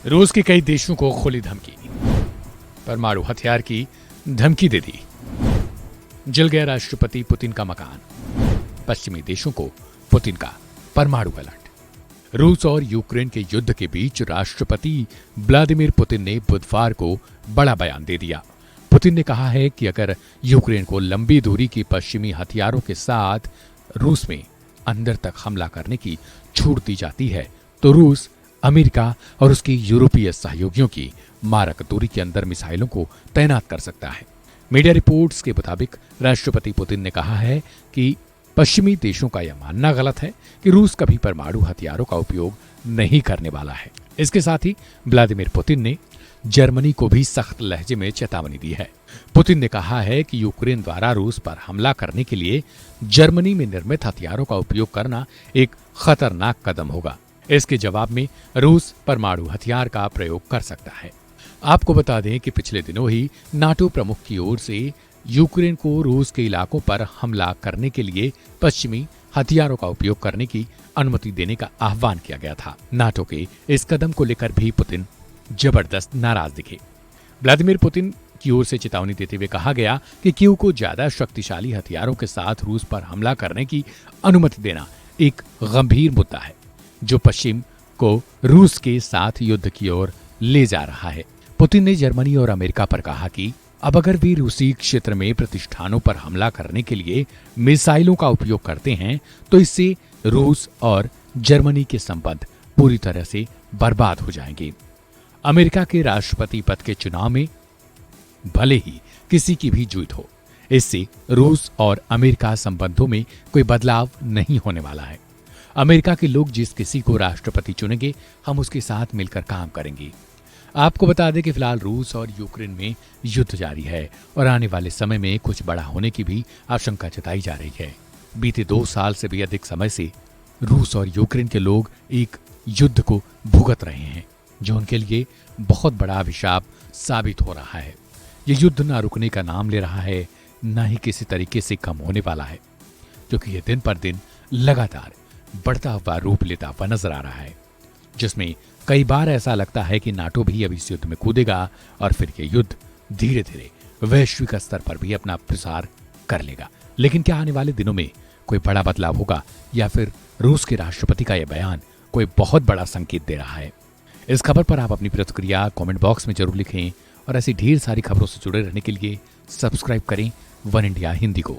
रूस के कई देशों को खुली धमकी, परमाणु हथियार की धमकी दे दी। जल गया राष्ट्रपति पुतिन का मकान, पश्चिमी देशों को पुतिन का परमाणु अलर्ट। रूस और यूक्रेन के युद्ध के बीच राष्ट्रपति व्लादिमीर पुतिन ने बुधवार को बड़ा बयान दे दिया। पुतिन ने कहा है कि अगर यूक्रेन को लंबी दूरी की पश्चिमी हथियारों के साथ रूस में अंदर तक हमला करने की छूट दी जाती है तो रूस अमेरिका और उसके यूरोपीय सहयोगियों की मारक दूरी के अंदर मिसाइलों को तैनात कर सकता है। मीडिया रिपोर्ट्स के मुताबिक राष्ट्रपति पुतिन ने कहा है कि पश्चिमी देशों का यह मानना गलत है कि रूस कभी परमाणु हथियारों का उपयोग नहीं करने वाला है। इसके साथ ही व्लादिमीर पुतिन ने जर्मनी को भी सख्त लहजे में चेतावनी दी है। पुतिन ने कहा है कि यूक्रेन द्वारा रूस पर हमला करने के लिए जर्मनी में निर्मित हथियारों का उपयोग करना एक खतरनाक कदम होगा। इसके जवाब में रूस परमाणु हथियार का प्रयोग कर सकता है। आपको बता दें कि पिछले दिनों ही नाटो प्रमुख की ओर से यूक्रेन को रूस के इलाकों पर हमला करने के लिए पश्चिमी हथियारों का उपयोग करने की अनुमति देने का आह्वान किया गया था। नाटो के इस कदम को लेकर भी पुतिन जबरदस्त नाराज दिखे। व्लादिमीर पुतिन की ओर से चेतावनी देते हुए कहा गया कि कीव को ज्यादा शक्तिशाली हथियारों के साथ रूस पर हमला करने की अनुमति देना एक गंभीर मुद्दा है जो पश्चिम को रूस के साथ युद्ध की ओर ले जा रहा है। पुतिन ने जर्मनी और अमेरिका पर कहा कि अब अगर वे रूसी क्षेत्र में प्रतिष्ठानों पर हमला करने के लिए मिसाइलों का उपयोग करते हैं तो इससे रूस और जर्मनी के संबंध पूरी तरह से बर्बाद हो जाएंगे। अमेरिका के राष्ट्रपति पद के चुनाव में भले ही किसी की भी जीत हो, इससे रूस और अमेरिका संबंधों में कोई बदलाव नहीं होने वाला है। अमेरिका के लोग जिस किसी को राष्ट्रपति चुनेंगे, हम उसके साथ मिलकर काम करेंगे। आपको बता दें कि फिलहाल रूस और यूक्रेन में युद्ध जारी है और आने वाले समय में कुछ बड़ा होने की भी आशंका जताई जा रही है। बीते 2 साल से भी अधिक समय से रूस और यूक्रेन के लोग एक युद्ध को भुगत रहे हैं जो उनके लिए बहुत बड़ा अभिशाप साबित हो रहा है। ये युद्ध ना रुकने का नाम ले रहा है, ना ही किसी तरीके से कम होने वाला है, क्योंकि ये दिन पर दिन लगातार बढ़ता हुआ रूप लेता हुआ नजर आ रहा है, जिसमें कई बार ऐसा लगता है कि नाटो भी अब इस युद्ध में कूदेगा और फिर ये युद्ध धीरे धीरे वैश्विक स्तर पर भी अपना प्रसार कर लेगा। लेकिन क्या आने वाले दिनों में कोई बड़ा बदलाव होगा या फिर रूस के राष्ट्रपति का यह बयान कोई बहुत बड़ा संकेत दे रहा है? इस खबर पर आप अपनी प्रतिक्रिया कमेंट बॉक्स में जरूर लिखें और ऐसी ढेर सारी खबरों से जुड़े रहने के लिए सब्सक्राइब करें वन इंडिया हिंदी को।